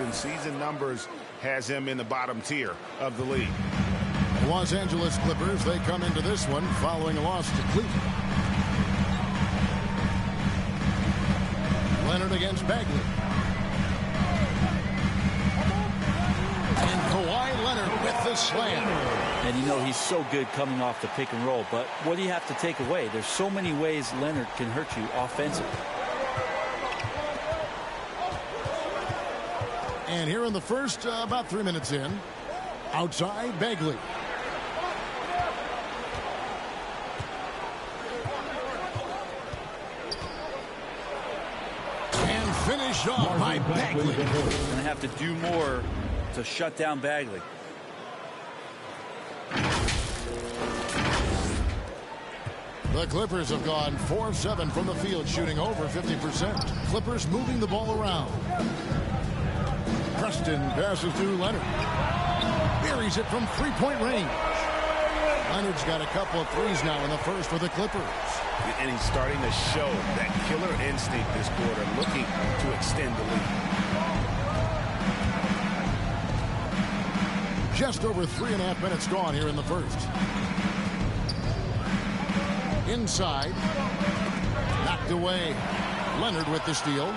and season numbers has him in the bottom tier of the league. Los Angeles Clippers, they come into this one following a loss to Cleveland. Leonard against Bagley. And Kawhi Leonard with the slam. And you know he's so good coming off the pick and roll, but what do you have to take away? There's so many ways Leonard can hurt you offensively. And here in the first, about 3 minutes in, outside Bagley. And finished off by Bagley. Going to have to do more to shut down Bagley. The Clippers have gone 4 of 7 from the field, shooting over 50%. Clippers moving the ball around. Preston passes to Leonard. Buries it from three-point range. Leonard's got a couple of threes now in the first for the Clippers. And he's starting to show that killer instinct this quarter, looking to extend the lead. Just over 3.5 minutes gone here in the first. Inside. Knocked away. Leonard with the steal.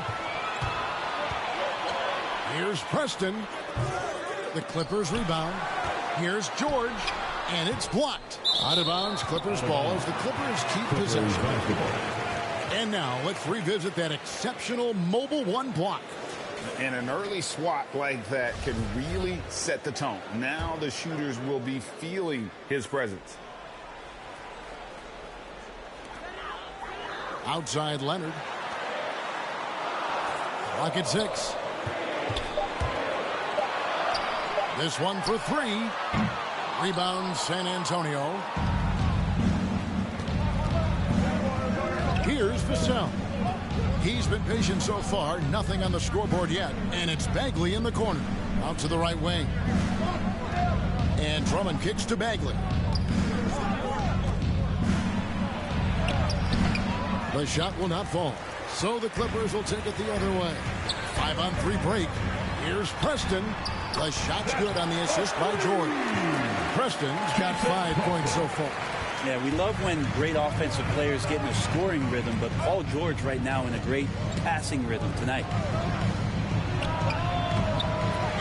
Here's Preston. The Clippers rebound. Here's George. And it's blocked. Out of bounds, Clippers ball as the Clippers keep possession. And now let's revisit that exceptional mobile one block. And an early swat like that can really set the tone. Now the shooters will be feeling his presence. Outside Leonard. Clock at 6. This one for 3. Rebound San Antonio. Here's Vassell. He's been patient so far. Nothing on the scoreboard yet. And it's Bagley in the corner. Out to the right wing. And Drummond kicks to Bagley. The shot will not fall. So the Clippers will take it the other way. 5-on-3 break. Here's Preston. The shot's good on the assist by George. Preston's got 5 points so far. Yeah, we love when great offensive players get in a scoring rhythm, but Paul George right now in a great passing rhythm tonight.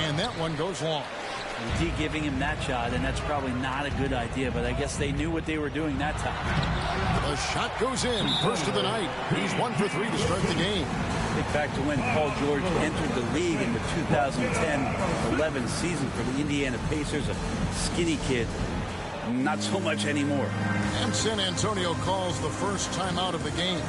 And that one goes long. D giving him that shot, and that's probably not a good idea, but I guess they knew what they were doing that time. The shot goes in. First of the night. He's 1 for 3 to start the game. Think back to when Paul George entered the league in the 2010-11 season for the Indiana Pacers, a skinny kid. Not so much anymore. And San Antonio calls the first timeout of the game.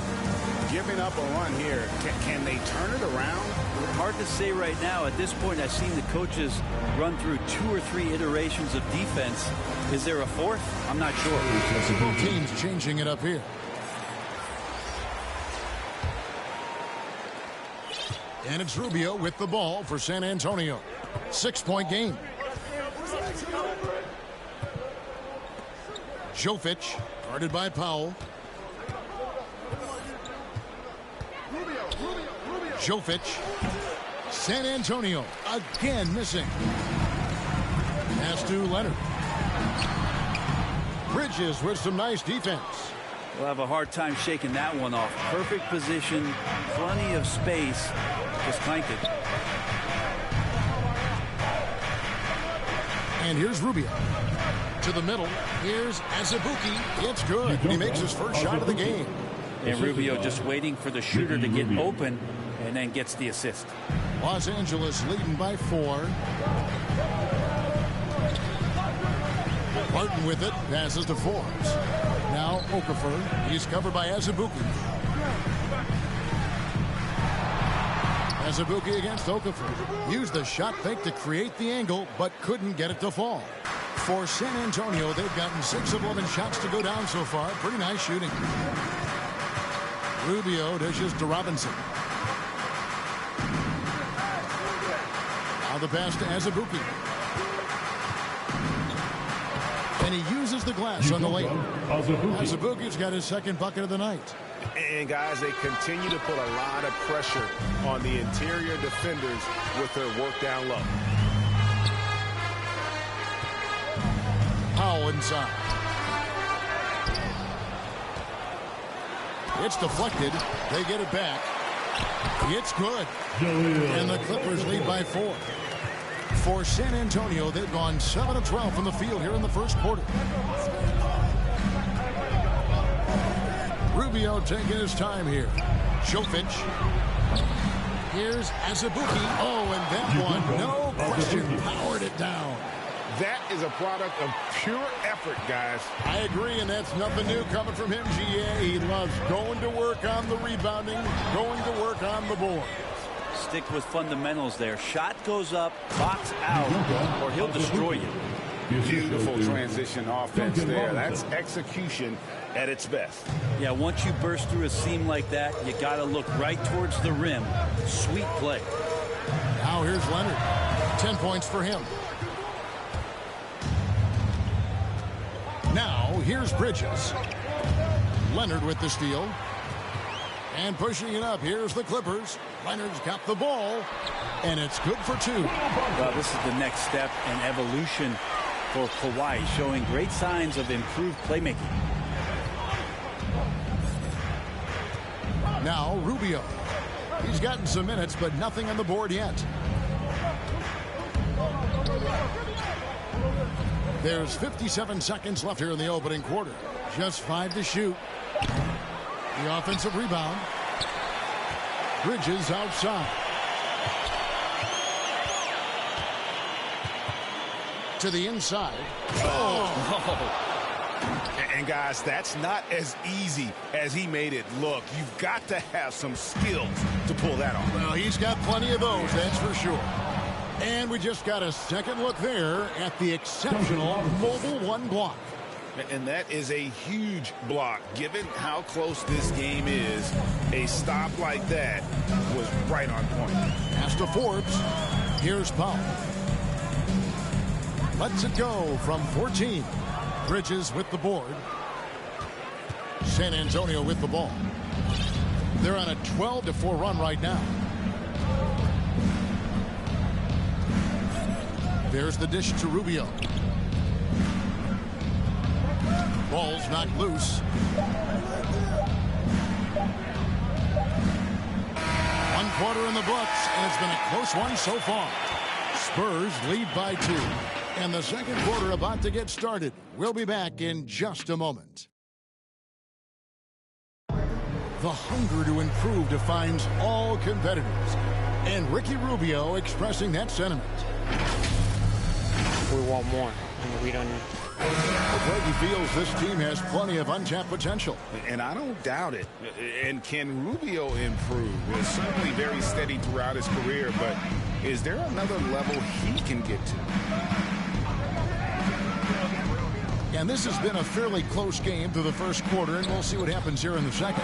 Giving up a run here. Can they turn it around? Hard to say right now. At this point, I've seen the coaches run through 2 or 3 iterations of defense. Is there a fourth? I'm not sure. Both teams changing it up here. And it's Rubio with the ball for San Antonio. 6-point game. Jovic, guarded by Powell. Jovic. San Antonio again missing. Pass to Leonard. Bridges with some nice defense. We'll have a hard time shaking that one off. Perfect position, plenty of space. Just clanked it. And here's Rubio. To the middle. Here's Azubuike. It's good. He makes his first shot of the game. And Rubio just waiting for the shooter to get open and then gets the assist. Los Angeles leading by 4. Barton with it. Passes to Forbes. Now Okafor. He's covered by Azubuike. Azubuike against Okafor. Used the shot fake to create the angle, but couldn't get it to fall. For San Antonio, they've gotten 6 of 11 shots to go down so far. Pretty nice shooting. Rubio dishes to Robinson. Now the pass to Azubuike. And he uses the glass on the layup. Azubuike's got his second bucket of the night. And, guys, they continue to put a lot of pressure on the interior defenders with their work down low. Powell inside. It's deflected. They get it back. It's good. And the Clippers lead by 4. For San Antonio, they've gone 7 of 12 from the field here in the first quarter. Rubio taking his time here. Jovic. Here's Azubuike. Oh, and that one, no question, powered it down. That is a product of pure effort, guys. I agree, and that's nothing new coming from him, GA. He loves going to work on the rebounding, going to work on the board. Stick with fundamentals there. Shot goes up, box out, or he'll destroy you. Beautiful transition offense there. That's execution at its best. Yeah, once you burst through a seam like that, you got to look right towards the rim. Sweet play. Now here's Leonard. 10 points for him. Now here's Bridges. Leonard with the steal. And pushing it up, here's the Clippers. Leonard's got the ball, and it's good for 2. Well, this is the next step in evolution for Kawhi, showing great signs of improved playmaking. Now Rubio. He's gotten some minutes, but nothing on the board yet. There's 57 seconds left here in the opening quarter. Just 5 to shoot. The offensive rebound. Bridges outside. To the inside. Oh. And, guys, that's not as easy as he made it look. You've got to have some skills to pull that off. Well, he's got plenty of those, that's for sure. And we just got a second look there at the exceptional mobile 1 block. And that is a huge block. Given how close this game is, a stop like that was right on point. Pass to Forbes. Here's Powell. Lets it go from 14. Bridges with the board. San Antonio with the ball. They're on a 12-4 run right now. There's the dish to Rubio. Ball's not loose. 1 quarter in the books, and it's been a close one so far. Spurs lead by 2. And the second quarter about to get started. We'll be back in just a moment. The hunger to improve defines all competitors. And Ricky Rubio expressing that sentiment. We want more, and we don't. He feels this team has plenty of untapped potential. And I don't doubt it. And can Rubio improve? Well, certainly very steady throughout his career, but is there another level he can get to? And this has been a fairly close game through the first quarter, and we'll see what happens here in the second.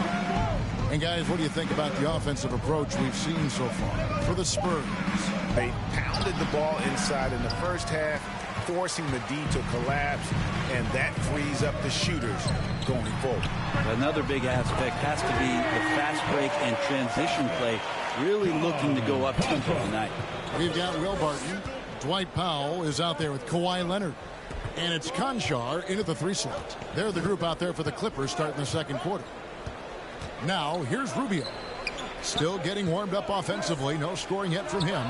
And guys, what do you think about the offensive approach we've seen so far for the Spurs? They pounded the ball inside in the first half, forcing the D to collapse, and that frees up the shooters going forward. Another big aspect has to be the fast break and transition play, really looking to go up tempo tonight. We've got Will Barton. Dwight Powell is out there with Kawhi Leonard. And it's Conchar into the 3 slot. They're the group out there for the Clippers starting the second quarter. Now, here's Rubio. Still getting warmed up offensively. No scoring yet from him.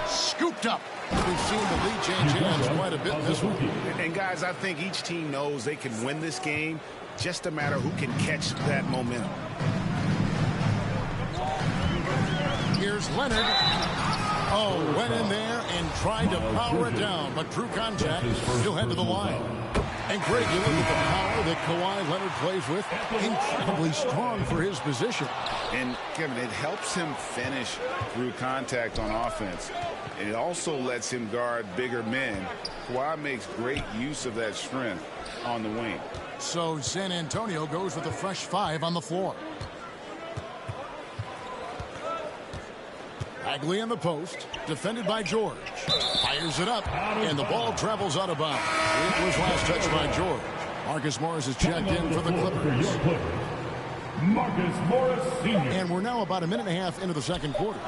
Scooped up. We've seen the lead change hands quite a bit in this one. And, guys, I think each team knows they can win this game. Just a matter who can catch that momentum. Here's Leonard. Oh, went in there and tried to power it down, but true contact, still head to the line. And Greg, you look at the power that Kawhi Leonard plays with, incredibly strong for his position. And, Kevin, it helps him finish through contact on offense. And it also lets him guard bigger men. Kawhi makes great use of that strength on the wing. So San Antonio goes with a fresh 5 on the floor. Bagley in the post, defended by George. Fires it up, and the ball travels out of bounds. It was last touched by George. Marcus Morris is checked in for the Clippers. Marcus Morris Sr. And we're now about a minute and a half into the second quarter.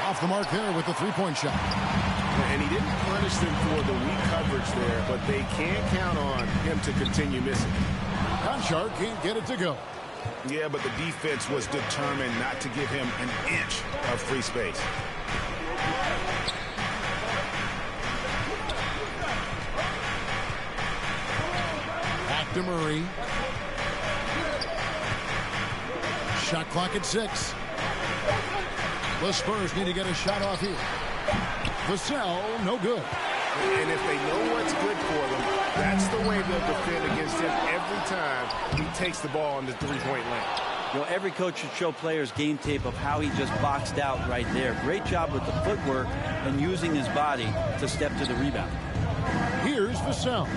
Off the mark there with the three-point shot. And he didn't punish them for the weak coverage there, but they can't count on him to continue missing. Conchar can't get it to go. Yeah, but the defense was determined not to give him an inch of free space. Back to Murray. Shot clock at 6. The Spurs need to get a shot off here. Vassell, no good. And if they know what's good for them, that's the way they'll defend against him every time he takes the ball in the three-point lane. You know, every coach should show players game tape of how he just boxed out right there. Great job with the footwork and using his body to step to the rebound. Here's Vassell.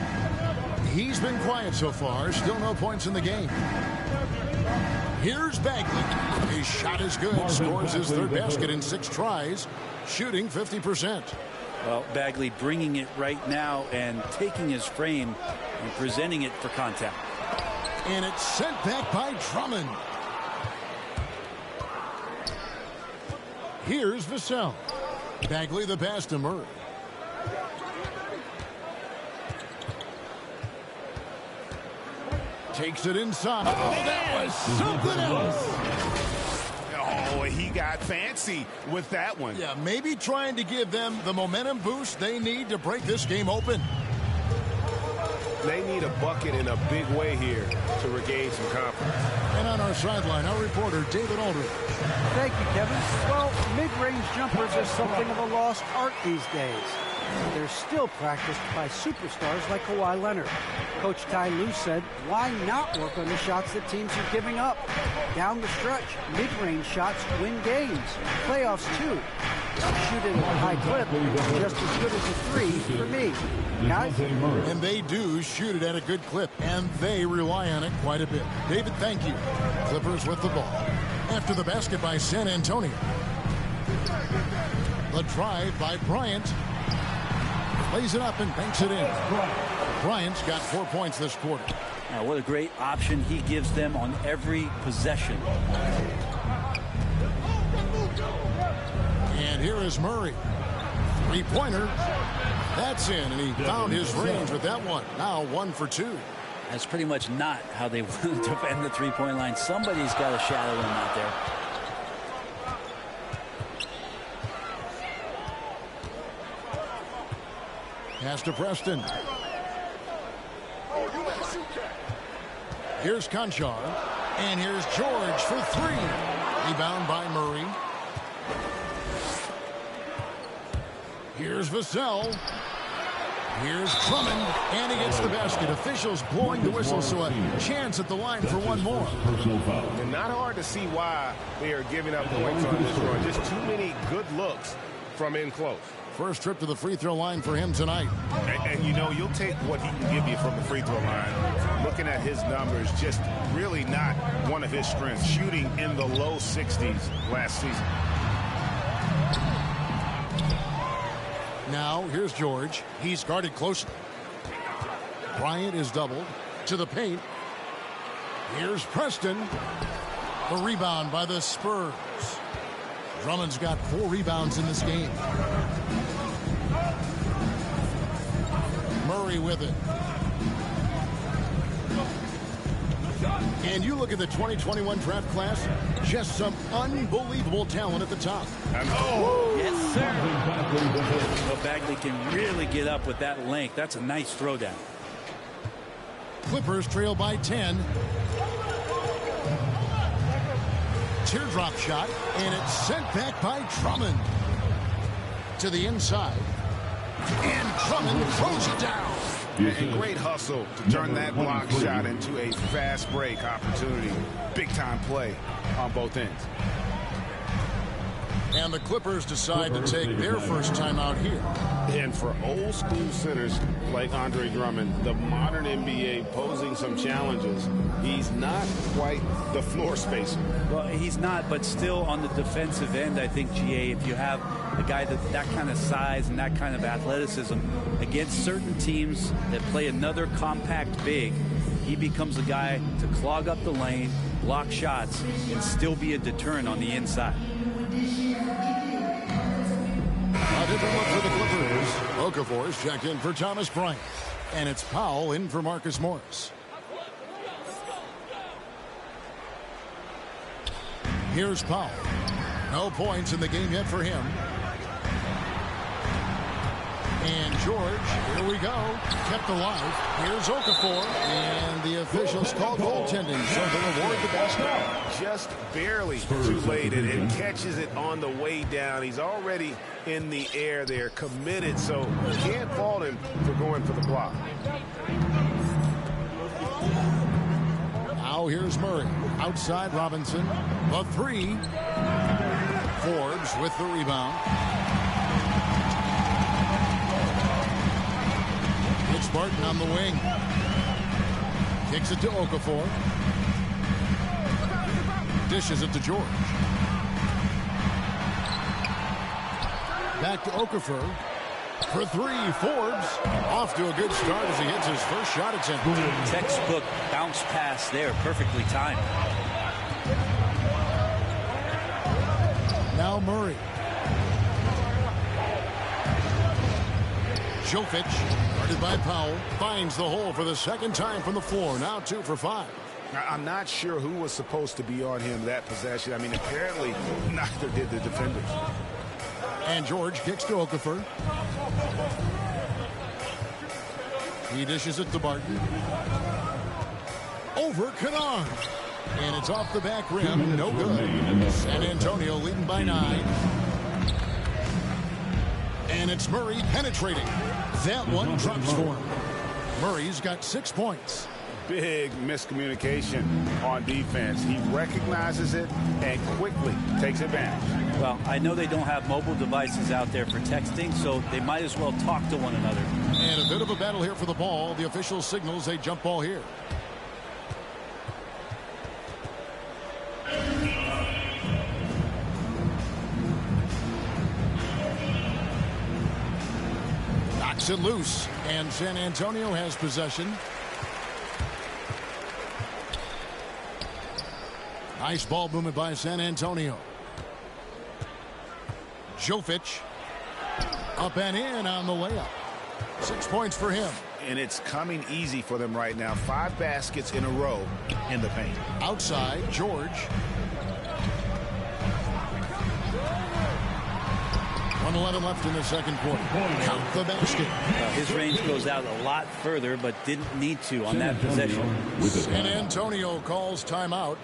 He's been quiet so far. Still no points in the game. Here's Bagley. His shot is good. Scores his third basket in 6 tries. Shooting 50%. Well, Bagley bringing it right now and taking his frame and presenting it for contact. And it's sent back by Drummond. Here's Vassell. Bagley the pass to Murray. Takes it inside. Oh, that was something else. Oh, he got fancy with that one. Yeah, maybe trying to give them the momentum boost they need to break this game open. They need a bucket in a big way here to regain some confidence. And on our sideline, our reporter, David Aldridge. Thank you, Kevin. Well, mid-range jumpers are something of a lost art these days. They're still practiced by superstars like Kawhi Leonard. Coach Ty Lue said, why not work on the shots that teams are giving up? Down the stretch, mid-range shots win games. Playoffs, too. Shoot it at a high clip, just as good as a 3 for me. Guys? And they do shoot it at a good clip, and they rely on it quite a bit. David, thank you. Clippers with the ball. After the basket by San Antonio. The drive by Bryant. Lays it up and banks it in. Bryant's got 4 points this quarter. What a great option he gives them on every possession. And here is Murray. Three-pointer. That's in, and he found his range with that one. Now 1 for 2. That's pretty much not how they want to defend the three-point line. Somebody's got to shadow him out there. Pass to Preston. Here's Conchar. And here's George for 3. Rebound by Murray. Here's Vassell. Here's Drummond. And he gets the basket. Officials blowing the whistle, so a chance at the line for one more. And not hard to see why they are giving up points on this run. Just too many good looks from in close. First trip to the free throw line for him tonight. And you know, you'll take what he can give you from the free throw line. Looking at his numbers, just really not one of his strengths. Shooting in the low 60s last season. Now, here's George. He's guarded closely. Bryant is doubled to the paint. Here's Preston. The rebound by the Spurs. Drummond's got 4 rebounds in this game. Murray with it. And you look at the 2021 draft class, just some unbelievable talent at the top. Oh, yes, sir. Well, Bagley can really get up with that length. That's a nice throwdown. Clippers trail by 10. Teardrop shot, and it's sent back by Drummond. To the inside. And Drummond throws it down. And great hustle to turn that block shot into a fast break opportunity. Big time play on both ends. And the Clippers decide to take their first time out here. And for old school centers like Andre Drummond, the modern NBA posing some challenges, he's not quite the floor spacer. Well, he's not, but still on the defensive end, I think, GA, if you have a guy that kind of size and that kind of athleticism against certain teams that play another compact big, he becomes a guy to clog up the lane, block shots, and still be a deterrent on the inside. A different look for the Clippers. Okafor's checked in for Thomas Bryant. And it's Powell in for Marcus Morris. Here's Powell. No points in the game yet for him. And George, here we go, kept alive. Here's Okafor, and the officials call goaltending, so they award the basket. Just barely too late, and it catches it on the way down. He's already in the air there, committed, so you can't fault him for going for the block. Now here's Murray. Outside Robinson. The three. Forbes with the rebound. It's Barton on the wing. Kicks it to Okafor. Dishes it to George. Back to Okafor. For three, Forbes off to a good start as he hits his first shot attempt. Textbook bounce pass there, perfectly timed. Now Murray. Jovic, guarded by Powell, finds the hole for the second time from the floor. Now 2 for 5. I'm not sure who was supposed to be on him that possession. I mean, apparently neither did the defenders. And George kicks to Okafor. He dishes it to Barton. Over Kennard. And it's off the back rim. No good. San Antonio leading by 9. And it's Murray penetrating. That one drops for him. Murray's got 6 points. Big miscommunication on defense. He recognizes it and quickly takes advantage. Well, I know they don't have mobile devices out there for texting, so they might as well talk to one another. And a bit of a battle here for the ball. The official signals a jump ball here. Knocks it loose, and San Antonio has possession. Nice ball movement by San Antonio. Jovic up and in on the layup. 6 points for him. And it's coming easy for them right now. 5 baskets in a row in the paint. Outside, George. 1:11 left in the second quarter. Count the basket. His range goes out a lot further, but didn't need to on that possession. San Antonio calls timeout.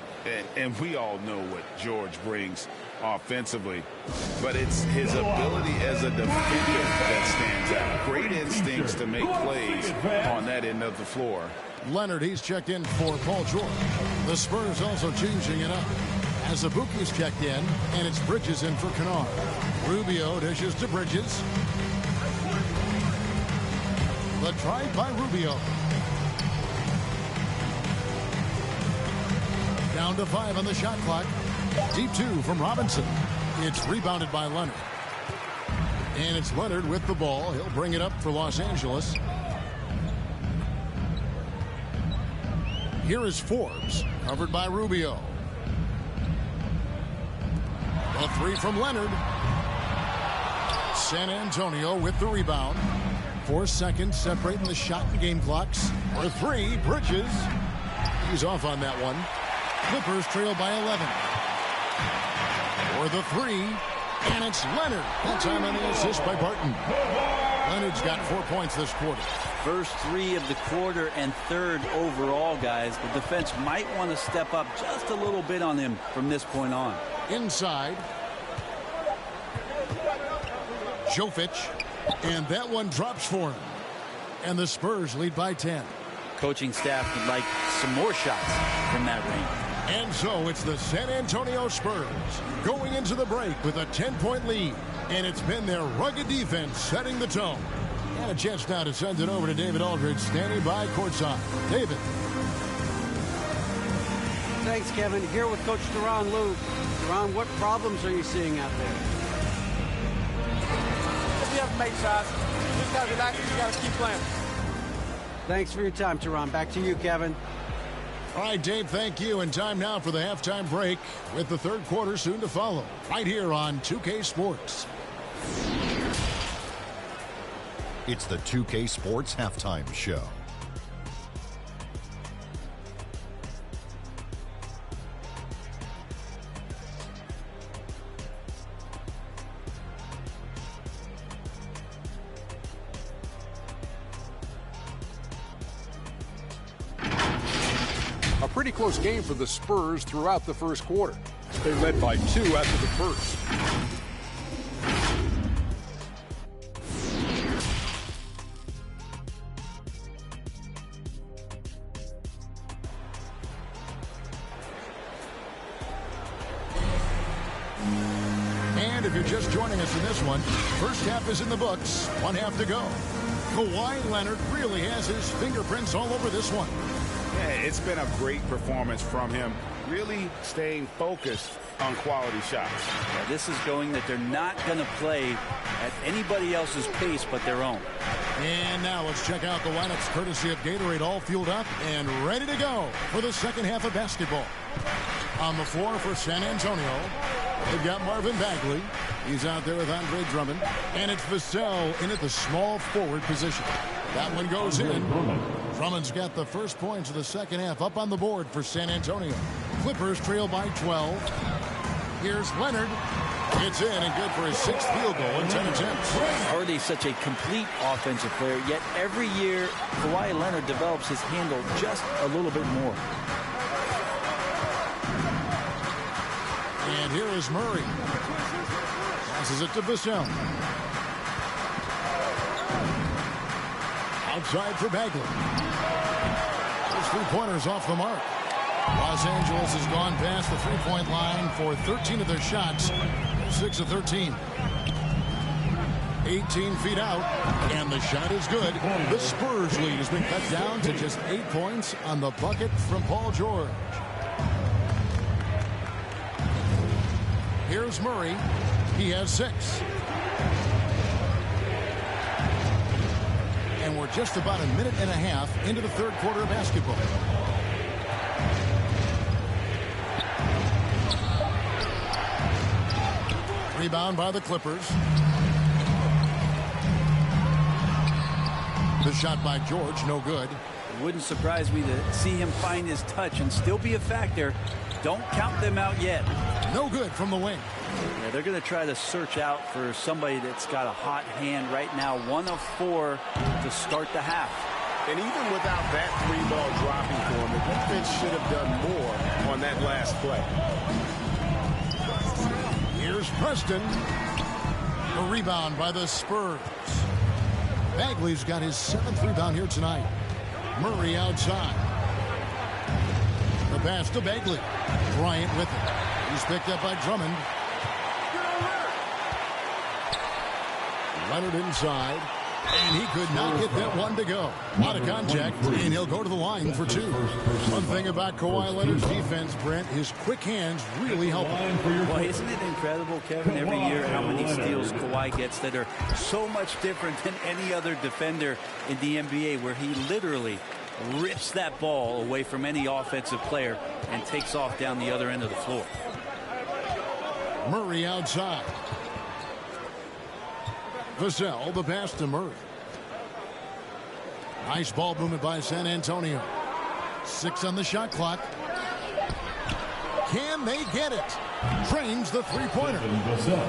And we all know what George brings offensively, but it's his ability as a defender that stands out. Great instincts to make plays on that end of the floor. Leonard, he's checked in for Paul George. The Spurs also changing it up. As Azubuike's checked in, and it's Bridges in for Kennard. Rubio dishes to Bridges. The drive by Rubio. Down to 5 on the shot clock. Deep 2 from Robinson. It's rebounded by Leonard. And it's Leonard with the ball. He'll bring it up for Los Angeles. Here is Forbes, covered by Rubio. A 3 from Leonard. San Antonio with the rebound. 4 seconds separating the shot and game clocks. For 3, Bridges. He's off on that one. Clippers trail by 11. For the 3, and it's Leonard. That time on the assist by Barton. Leonard's got 4 points this quarter. First 3 of the quarter and 3rd overall, guys. The defense might want to step up just a little bit on him from this point on. Inside. Jovic. And that one drops for him. And the Spurs lead by 10. Coaching staff would like some more shots from that range. And so it's the San Antonio Spurs going into the break with a 10-point lead. And it's been their rugged defense setting the tone. And a chance now to send it over to David Aldridge, standing by courtside. David. Thanks, Kevin. Here with Coach Deron Lou. Deron, what problems are you seeing out there? We have to make shots. Just got to relax. We got to keep playing. Thanks for your time, Teron. Back to you, Kevin. All right, Dave, thank you. And time now for the halftime break with the third quarter soon to follow right here on 2K Sports. It's the 2K Sports Halftime Show. A pretty close game for the Spurs throughout the first quarter. They led by 2 after the first. And if you're just joining us in this one, first half is in the books. 1 half to go. Kawhi Leonard really has his fingerprints all over this one. Yeah, it's been a great performance from him. Really staying focused on quality shots. Yeah, this is going that they're not going to play at anybody else's pace but their own. And now let's check out the lineups courtesy of Gatorade, all fueled up and ready to go for the second half of basketball. On the floor for San Antonio, they've got Marvin Bagley. He's out there with Andre Drummond. And it's Vassell in at the small forward position. That one goes in. Drummond's got the first points of the second half up on the board for San Antonio. Clippers trail by 12. Here's Leonard. It's in and good for his 6th field goal in 10 attempts. Already such a complete offensive player, yet every year Kawhi Leonard develops his handle just a little bit more. And here is Murray. Passes it to Vassell. Outside for Bagley. Those 3-pointers off the mark. Los Angeles has gone past the 3-point line for 13 of their shots. 6 of 13. 18 feet out, and the shot is good. The Spurs lead has been cut down to just 8 points on the bucket from Paul George. Here's Murray. He has 6. And we're just about a minute and a half into the third quarter of basketball. Rebound by the Clippers. The shot by George, no good. It wouldn't surprise me to see him find his touch and still be a factor. Don't count them out yet. No good from the wing. Yeah, they're going to try to search out for somebody that's got a hot hand right now. 1 of 4 to start the half. And even without that 3-ball dropping for him, the defense should have done more on that last play. Here's Preston. A rebound by the Spurs. Bagley's got his 7th rebound here tonight. Murray outside. The pass to Bagley. Bryant with it. He's picked up by Drummond. Leonard inside. And he could not get that one to go. Out of contact, and he'll go to the line for 2. One thing about Kawhi Leonard's defense, Brent, his quick hands really help him. Well, isn't it incredible, Kevin, every year how many steals Kawhi gets that are so much different than any other defender in the NBA, where he literally rips that ball away from any offensive player and takes off down the other end of the floor. Murray outside. Vassell, the pass to Murray. Nice ball movement by San Antonio. 6 on the shot clock. Can they get it? Trains the 3-pointer.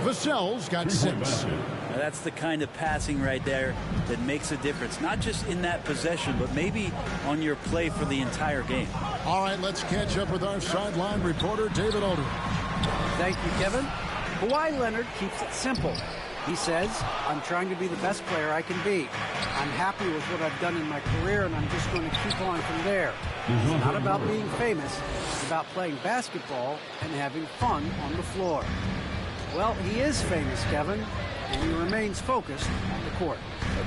Vassell's got 6. Now that's the kind of passing right there that makes a difference. Not just in that possession, but maybe on your play for the entire game. All right, let's catch up with our sideline reporter, David Aldridge. Thank you, Kevin. Kawhi Leonard keeps it simple. He says, I'm trying to be the best player I can be. I'm happy with what I've done in my career, and I'm just going to keep on from there. It's not about being famous. It's about playing basketball and having fun on the floor. Well, he is famous, Kevin, and he remains focused on the court.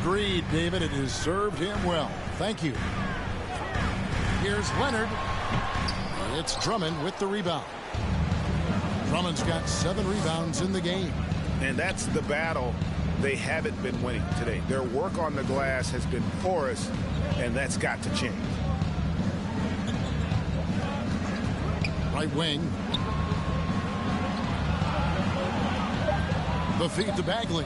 Agreed, David. It has served him well. Thank you. Here's Leonard. It's Drummond with the rebound. Drummond's got 7 rebounds in the game. And that's the battle they haven't been winning today. Their work on the glass has been porous, and that's got to change. Right wing. The feed to Bagley.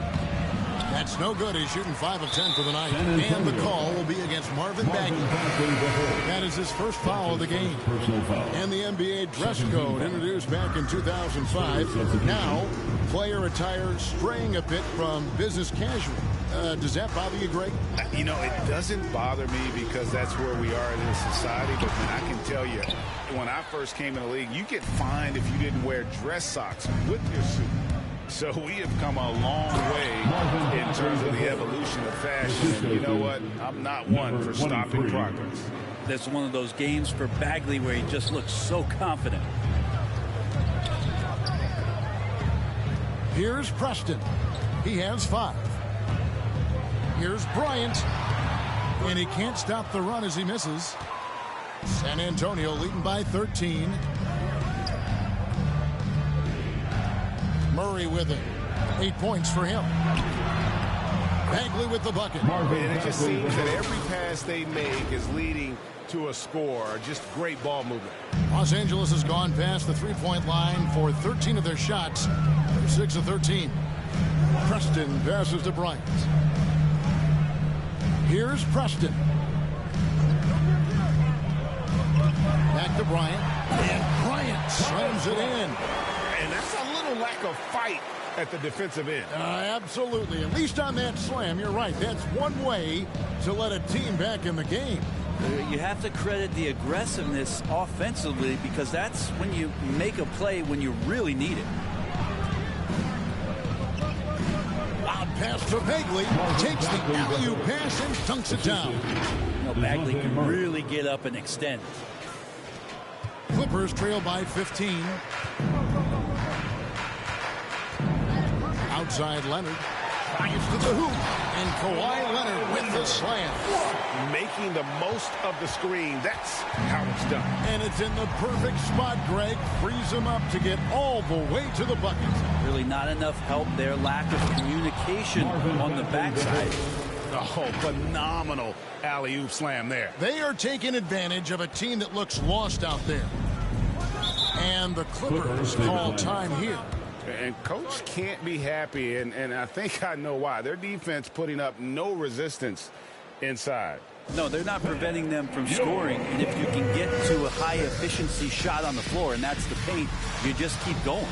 That's no good. He's shooting 5 of 10 for the night. And the call will be against Marvin Bagley. That is his first foul of the game. And the NBA dress code introduced back in 2005. Now, player attire straying a bit from business casual. Does that bother you, Greg? You know, it doesn't bother me because that's where we are in this society. But I can tell you, when I first came in the league, you get fined if you didn't wear dress socks with your suit. So we have come a long way in terms of the evolution of fashion. And you know what? I'm not one for stopping progress. That's one of those games for Bagley where he just looks so confident. Here's Preston. He has 5. Here's Bryant. And he can't stop the run as he misses. San Antonio leading by 13. Murray with it. 8 points for him. Bagley with the bucket. And it just seems that every pass they make is leading to a score. Just great ball movement. Los Angeles has gone past the three-point line for 13 of their shots. They're 6 of 13. Preston passes to Bryant. Here's Preston. Back to Bryant. And Bryant slams it in. And that's a little lack of fight at the defensive end. Absolutely. At least on that slam, you're right. That's one way to let a team back in the game. You have to credit the aggressiveness offensively because that's when you make a play when you really need it. Loud pass to Bagley. Takes the alley-oop pass and dunks it down. You know, Bagley can really get up and extend. Clippers trail by 15. Outside Leonard. Drives to the hoop. And Kawhi Leonard with the slam. Making the most of the screen. That's how it's done. And it's in the perfect spot, Greg. Frees him up to get all the way to the bucket. Really not enough help there. Lack of communication on the backside. Oh, phenomenal alley-oop slam there. They are taking advantage of a team that looks lost out there. And the Clippers call time here. And coach can't be happy, and I think I know why. Their defense putting up no resistance inside. No, they're not preventing them from scoring. And if you can get to a high-efficiency shot on the floor, and that's the paint, you just keep going.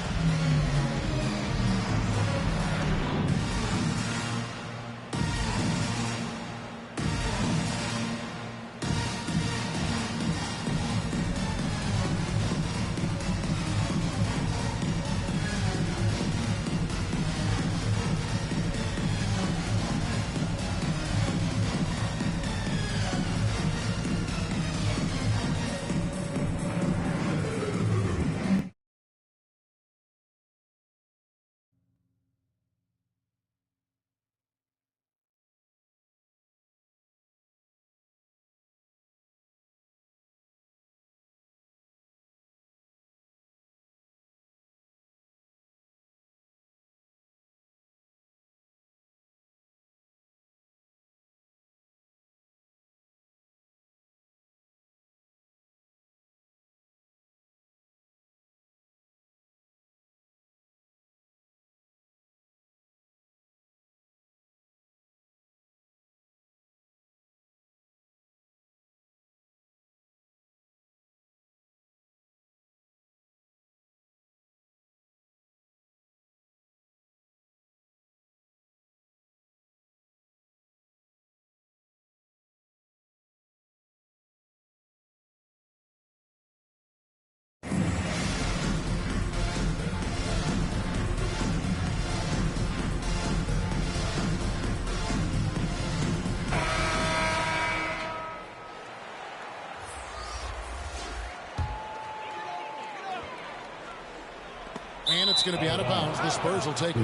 And it's going to be out of bounds. The Spurs will take it.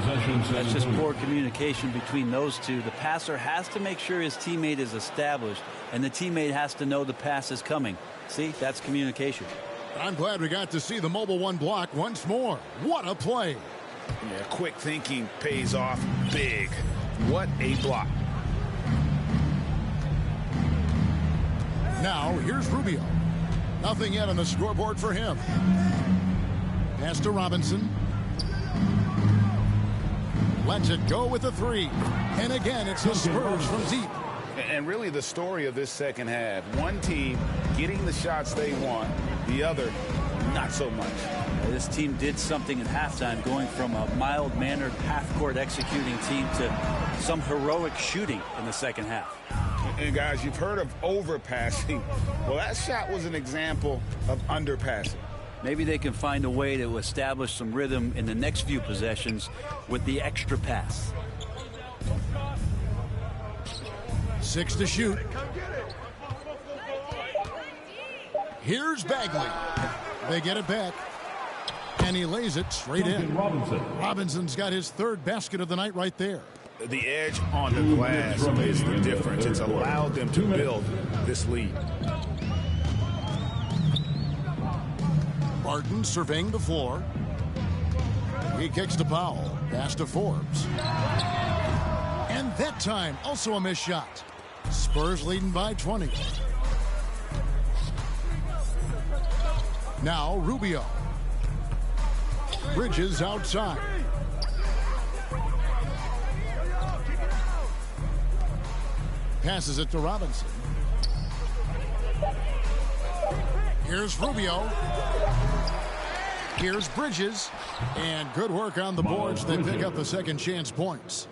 That's just poor communication between those two. The passer has to make sure his teammate is established, and the teammate has to know the pass is coming. See, that's communication. I'm glad we got to see the mobile one block once more. What a play. Yeah, quick thinking pays off big. What a block. Now, here's Rubio. Nothing yet on the scoreboard for him. Pass to Robinson. Lets it go with the three. And again, it's the Spurs from deep. And really the story of this second half. One team getting the shots they want, the other not so much. This team did something at halftime, going from a mild-mannered half-court executing team to some heroic shooting in the second half. And guys, you've heard of overpassing. Well, that shot was an example of underpassing. Maybe they can find a way to establish some rhythm in the next few possessions with the extra pass. 6 to shoot. Here's Bagley. They get it back. And he lays it straight in. Robinson's got his third basket of the night right there. The edge on the glass is the difference. It's allowed them to build this lead. Barton surveying the floor. He kicks to Powell. Pass to Forbes. And that time, also a missed shot. Spurs leading by 20. Now Rubio. Bridges outside. Passes it to Robinson. Here's Rubio. Here's Bridges. And good work on the boards. They pick up the second chance points.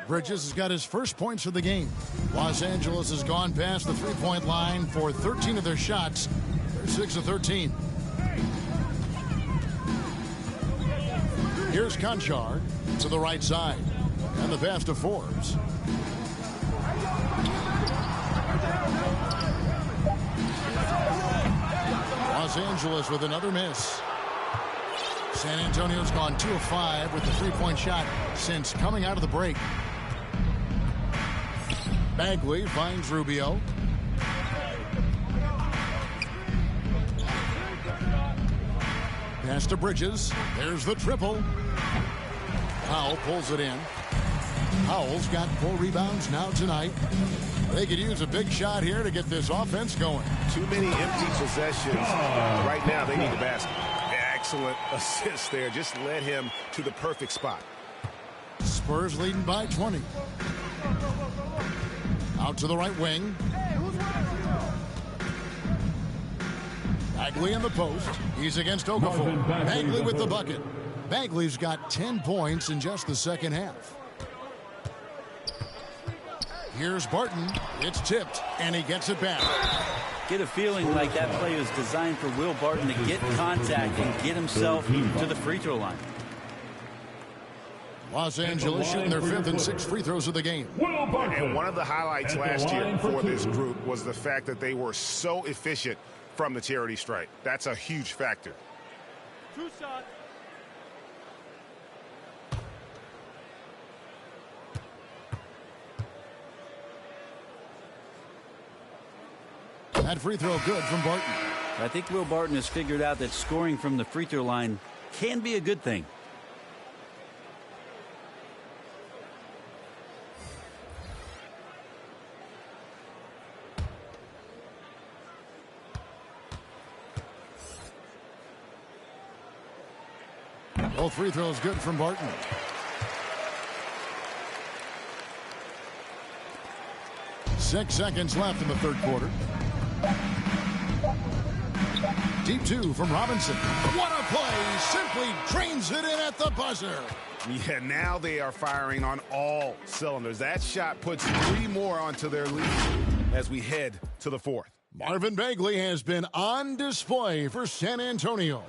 Bridges has got his first points of the game. Los Angeles has gone past the three-point line for 13 of their shots. They're 6 of 13. Here's Conchard to the right side. And the pass to Forbes. Los Angeles with another miss. San Antonio's gone 2 of 5 with the three-point shot since coming out of the break. Bagley finds Rubio. Pass to Bridges. There's the triple. Powell pulls it in. Powell's got 4 rebounds now tonight. They could use a big shot here to get this offense going. Too many empty possessions. Right now, they need a basket. Excellent assist there. Just led him to the perfect spot. Spurs leading by 20. Out to the right wing. Bagley in the post. He's against Okafor. Bagley with the bucket. Bagley's got 10 points in just the second half. Here's Barton. It's tipped, and he gets it back. Get a feeling like that play was designed for Will Barton to get contact and get himself to the free throw line. Los Angeles shooting their 5th and 6th free throws of the game. And one of the highlights last year for this group was the fact that they were so efficient from the charity stripe. That's a huge factor. 2 shots. That free throw good from Barton. I think Will Barton has figured out that scoring from the free throw line can be a good thing. Both free throws good from Barton. Six seconds left in the third quarter. Deep 2 from Robinson. What a play! Simply drains it in at the buzzer. Yeah, now they are firing on all cylinders. That shot puts 3 more onto their lead as we head to the 4th. Marvin Bagley has been on display for San Antonio.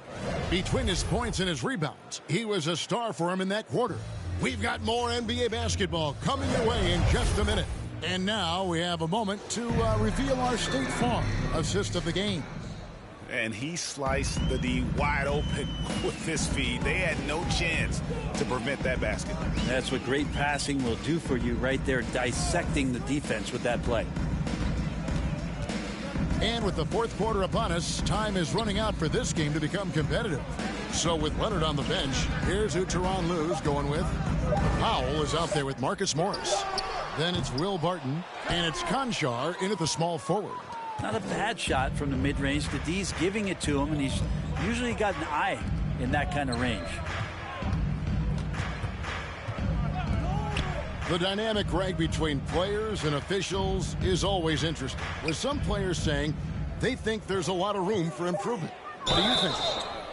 Between his points and his rebounds, he was a star for him in that quarter. We've got more NBA basketball coming your way in just a minute. And now we have a moment to reveal our State Farm assist of the game. And he sliced the D wide open with this feed. They had no chance to prevent that basket. That's what great passing will do for you right there, dissecting the defense with that play. And with the fourth quarter upon us, time is running out for this game to become competitive. So with Leonard on the bench, here's who Tyronn Lue's going with. Powell is out there with Marcus Morris. Then it's Will Barton, and it's Conchar in at the small forward. Not a bad shot from the mid-range. The D's giving it to him, and he's usually got an eye in that kind of range. The dynamic, Greg, between players and officials is always interesting, with some players saying they think there's a lot of room for improvement. What do you think?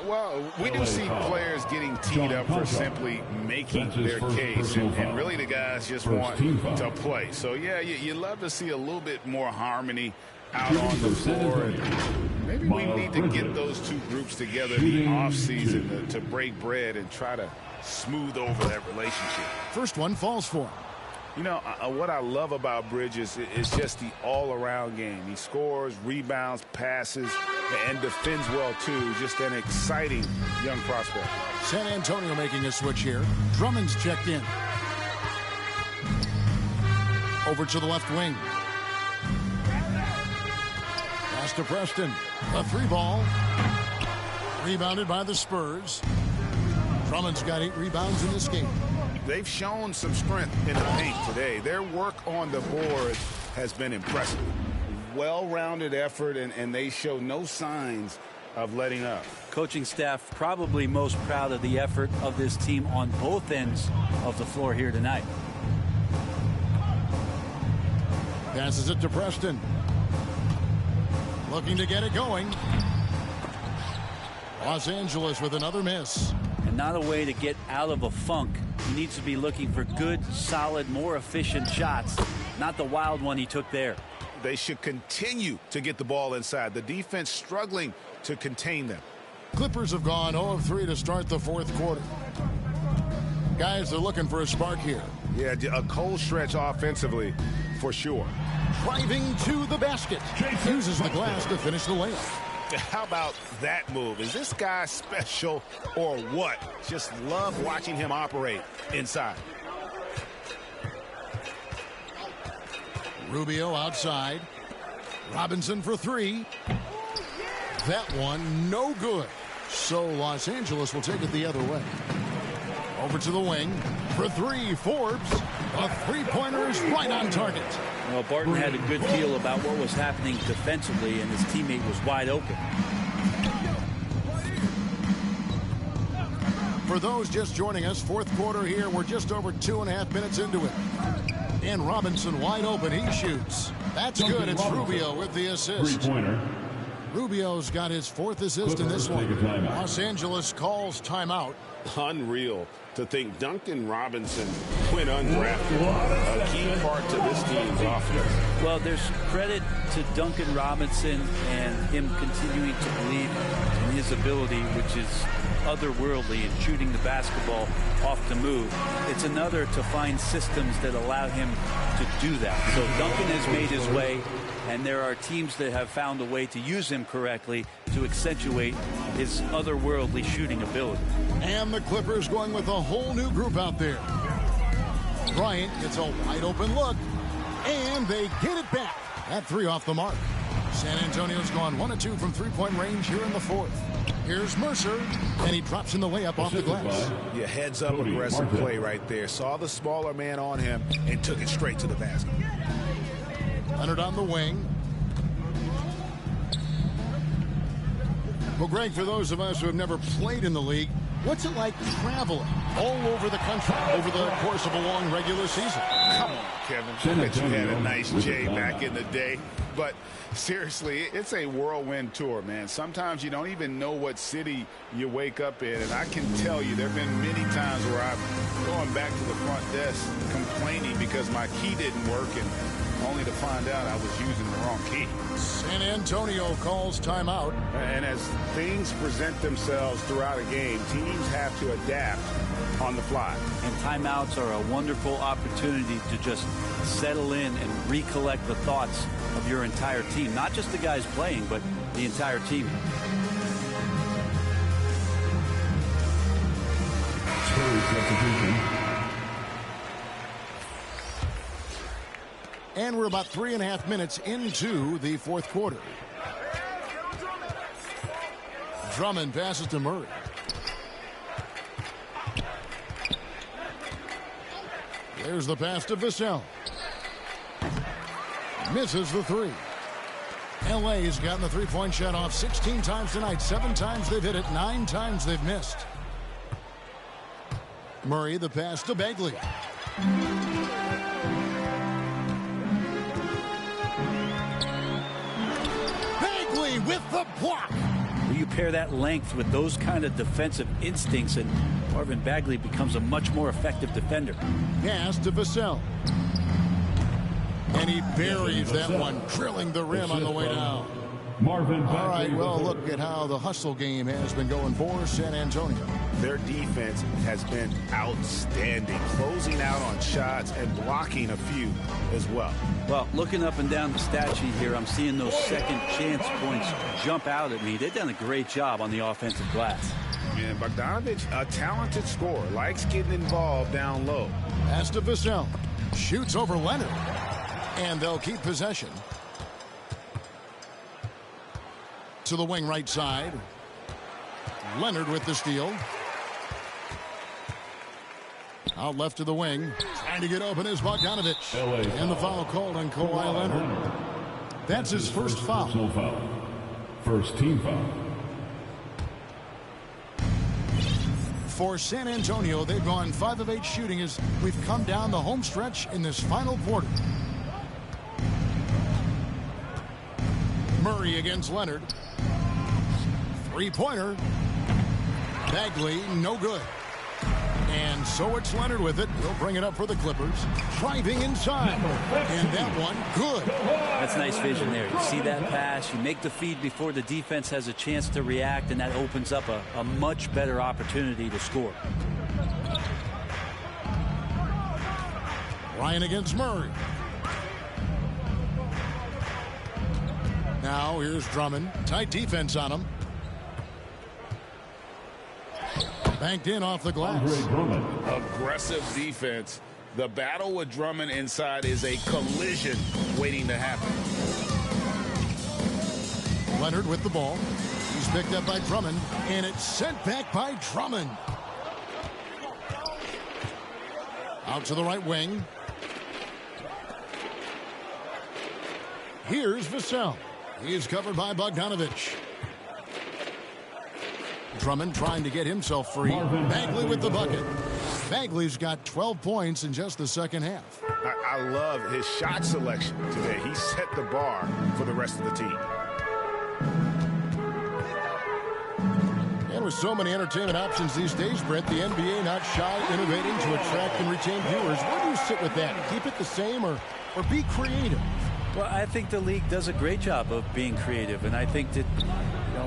Well, we do see players getting teed up for simply making their case, and really the guys just want to play. So, yeah, you love to see a little bit more harmony out on the floor. And maybe we need to get those two groups together in the offseason to break bread and try to smooth over that relationship. First one falls for him. You know, what I love about Bridges is just the all-around game. He scores, rebounds, passes, and defends well, too. Just an exciting young prospect. San Antonio making a switch here. Drummond's checked in. Over to the left wing. Pass to Preston. A three ball. Rebounded by the Spurs. Drummond's got 8 rebounds in this game. They've shown some strength in the paint today. Their work on the board has been impressive. Well-rounded effort, and they show no signs of letting up. Coaching staff probably most proud of the effort of this team on both ends of the floor here tonight. Passes it to Preston. Looking to get it going. Los Angeles with another miss. And not a way to get out of a funk. He needs to be looking for good, solid, more efficient shots, not the wild one he took there. They should continue to get the ball inside. The defense struggling to contain them. Clippers have gone 0 of 3 to start the fourth quarter. Guys, they're looking for a spark here. Yeah, a cold stretch offensively for sure. Driving to the basket. Uses the glass to finish the layup. How about that move? Is this guy special or what? Just love watching him operate inside. Rubio outside. Robinson for 3. That one no good. So Los Angeles will take it the other way. Over to the wing for 3. Forbes. A three-pointer is right on target. Well, Barton had a good feel about what was happening defensively, and his teammate was wide open. For those just joining us, fourth quarter here. We're just over 2.5 minutes into it. And Robinson wide open. He shoots. That's good. It's Rubio with the assist. Three-pointer. Rubio's got his 4th assist in this one. Los Angeles calls timeout. Unreal to think Duncan Robinson went undrafted. A key part to this team's offense. Well, there's credit to Duncan Robinson and him continuing to believe in his ability, which is otherworldly in shooting the basketball off the move. It's another to find systems that allow him to do that. So Duncan has made his way, and there are teams that have found a way to use him correctly to accentuate his otherworldly shooting ability. And the Clippers going with a whole new group out there. Bryant gets a wide open look, and they get it back. That 3 off the mark. San Antonio's gone 1 of 2 from three-point range here in the fourth. Here's Mercer, and he drops in the layup off the glass. Yeah, heads-up aggressive play right there. Saw the smaller man on him and took it straight to the basket. Leonard on the wing. Well, Greg, for those of us who have never played in the league, what's it like traveling all over the country over the course of a long regular season? Come on, Kevin. I bet you had a nice J back in the day. But seriously, it's a whirlwind tour, man. Sometimes you don't even know what city you wake up in. And I can tell you there have been many times where I'm going back to the front desk complaining because my key didn't work, and only to find out I was using the wrong key. San Antonio calls timeout. And as things present themselves throughout a game, teams have to adapt on the fly. And timeouts are a wonderful opportunity to just settle in and recollect the thoughts of your entire team. Not just the guys playing, but the entire team. And we're about 3.5 minutes into the fourth quarter. Drummond passes to Murray. There's the pass to Vassell. Misses the three. LA has gotten the three-point shot off 16 times tonight. 7 times they've hit it. 9 times they've missed. Murray, the pass to Bagley. Bagley with the block. You pair that length with those kind of defensive instincts, and Marvin Bagley becomes a much more effective defender. Pass to Vassell. And he buries that one, drilling the rim on the way down. Marvin Bagley. All right, well, look at how the hustle game has been going for San Antonio. Their defense has been outstanding, closing out on shots and blocking a few as well. Well, looking up and down the stat sheet here, I'm seeing those second chance points jump out at me. They've done a great job on the offensive glass. And Bogdanovich, a talented scorer, likes getting involved down low. Pass to Vassell. Shoots over Leonard. And they'll keep possession. To the wing right side. Leonard with the steal. Out left to the wing. Trying to get open is Bogdanovich. And the foul called on Kawhi Leonard. That's his first foul. First team foul. For San Antonio, they've gone 5 of 8 shooting as we've come down the home stretch in this final quarter. Murray against Leonard. Three-pointer. Bagley, no good. And so it's Leonard with it. He'll bring it up for the Clippers. Driving inside. And that one, good. That's nice vision there. You see that pass, you make the feed before the defense has a chance to react, and that opens up a much better opportunity to score. Ryan against Murray. Now here's Drummond. Tight defense on him. Banked in off the glass. Aggressive defense. The battle with Drummond inside is a collision waiting to happen. Leonard with the ball. He's picked up by Drummond, and it's sent back by Drummond. Out to the right wing. Here's Vassell. He's covered by Bogdanovich. Drummond trying to get himself free. Bagley with the bucket. Bagley's got 12 points in just the second half. I love his shot selection today. He set the bar for the rest of the team. And with so many entertainment options these days, Brett, the NBA not shy innovating to attract and retain viewers. Where do you sit with that? Keep it the same or be creative? Well, I think the league does a great job of being creative, and I think that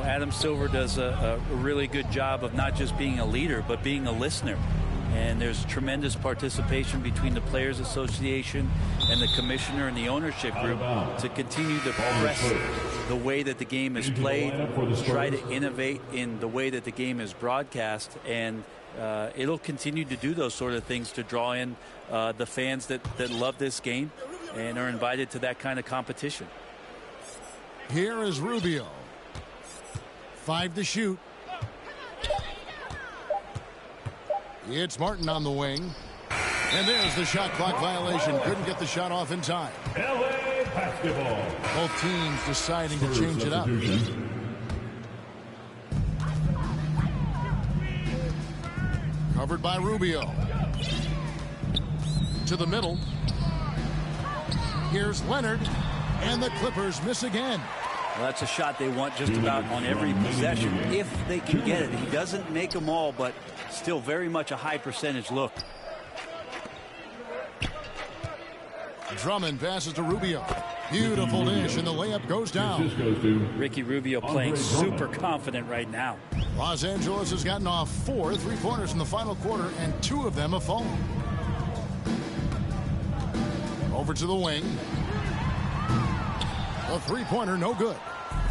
Adam Silver does a really good job of not just being a leader, but being a listener. And there's tremendous participation between the Players Association and the commissioner and the ownership group to continue to press the way that the game is played, try to innovate in the way that the game is broadcast, and it'll continue to do those sort of things to draw in the fans that love this game and are invited to that kind of competition. Here is Rubio. 5 to shoot. It's Martin on the wing. And there's the shot clock violation. Couldn't get the shot off in time. LA basketball. Both teams deciding to change it up. Covered by Rubio. To the middle. Here's Leonard. And the Clippers miss again. Well, that's a shot they want just about on every possession if they can get it. He doesn't make them all, but still very much a high percentage look. Drummond passes to Rubio. Beautiful dish, and the layup goes down. Ricky Rubio playing super confident right now. Los Angeles has gotten off 4 3-pointers in the final quarter, and 2 of them have fallen. Over to the wing. A three-pointer, no good.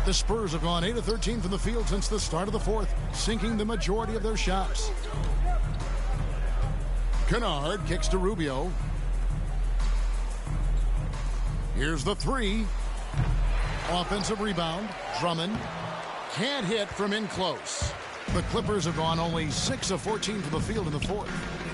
The Spurs have gone 8 of 13 from the field since the start of the fourth, sinking the majority of their shots. Kennard kicks to Rubio. Here's the three. Offensive rebound. Drummond can't hit from in close. The Clippers have gone only 6 of 14 from the field in the fourth.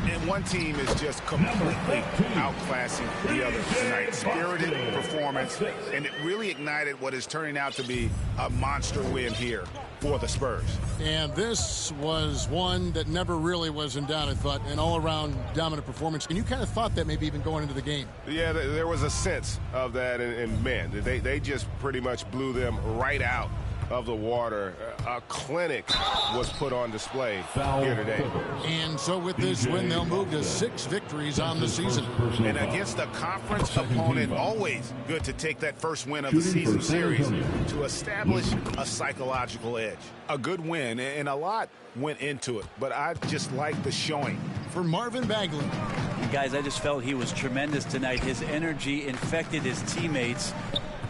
And one team is just completely outclassing the other tonight. Spirited performance, and it really ignited what is turning out to be a monster win here for the Spurs. And this was one that never really was in doubt, I thought, an all-around dominant performance. And you kind of thought that maybe even going into the game. Yeah, there was a sense of that, and man, they just pretty much blew them right out of the water. A clinic was put on display here today. And so with this win, they'll move to 6 victories on the season. And against a conference opponent, always good to take that first win of the season series to establish a psychological edge. A good win, and a lot went into it, but I just like the showing. For Marvin Bagley. Guys, I just felt he was tremendous tonight. His energy infected his teammates,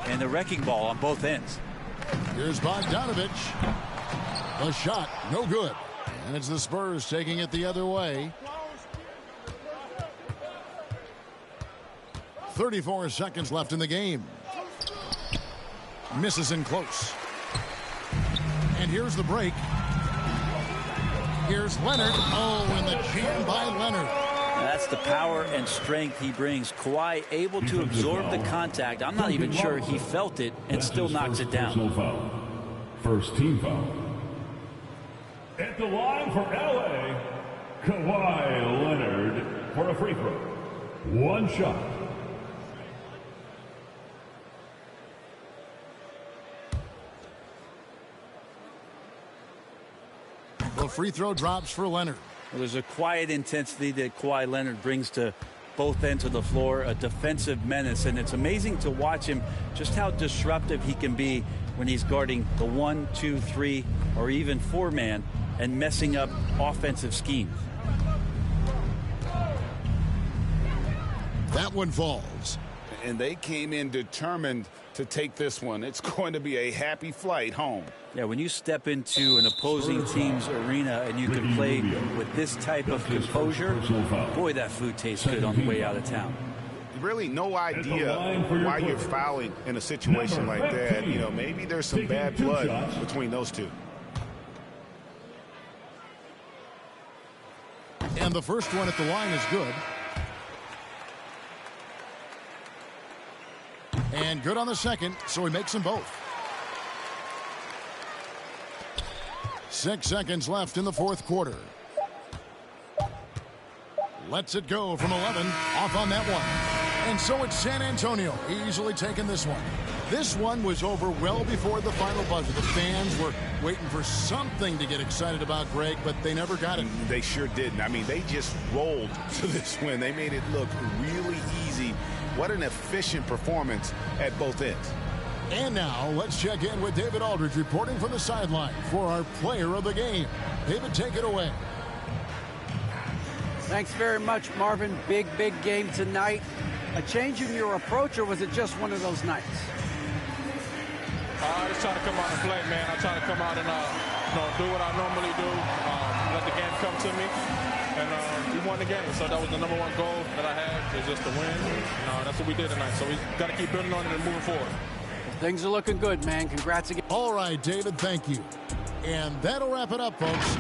and the wrecking ball on both ends. Here's Bogdanovich. The shot, no good. And it's the Spurs taking it the other way. 34 seconds left in the game. Misses in close. And here's the break. Here's Leonard. Oh, and the jam by Leonard. That's the power and strength he brings. Kawhi able to absorb the contact. I'm not even sure he felt it and still knocks it down. First team foul. At the line for LA, Kawhi Leonard for a free throw. One shot. The free throw drops for Leonard. Well, there's a quiet intensity that Kawhi Leonard brings to both ends of the floor, a defensive menace, and it's amazing to watch him just how disruptive he can be when he's guarding the 1, 2, 3, or even 4-man and messing up offensive schemes. That one falls. And they came in determined to take this one. It's going to be a happy flight home. Yeah, when you step into an opposing team's arena and you can play with this type of composure, boy, that food tastes good on the way out of town. Really no idea why you're fouling in a situation like that. You know, maybe there's some bad blood between those two. And the first one at the line is good. And good on the second, so he makes them both. 6 seconds left in the fourth quarter. Lets it go from 11, off on that one. And so it's San Antonio easily taking this one. This one was over well before the final buzzer. The fans were waiting for something to get excited about, Greg, but they never got it. They sure didn't. I mean, they just rolled to this win. They made it look really easy. What an efficient performance at both ends. And now let's check in with David Aldridge reporting from the sideline for our player of the game. David, take it away. Thanks very much, Marvin. Big game tonight. A change in your approach, or was it just one of those nights? I just try to come out and play, man. I try to come out and do what I normally do, let the game come to me, and we won the game. So that was the #1 goal that I had, is just to win. That's what we did tonight. So we got to keep building on it and moving forward. Things are looking good, man. Congrats again. All right, David, thank you. And that'll wrap it up, folks.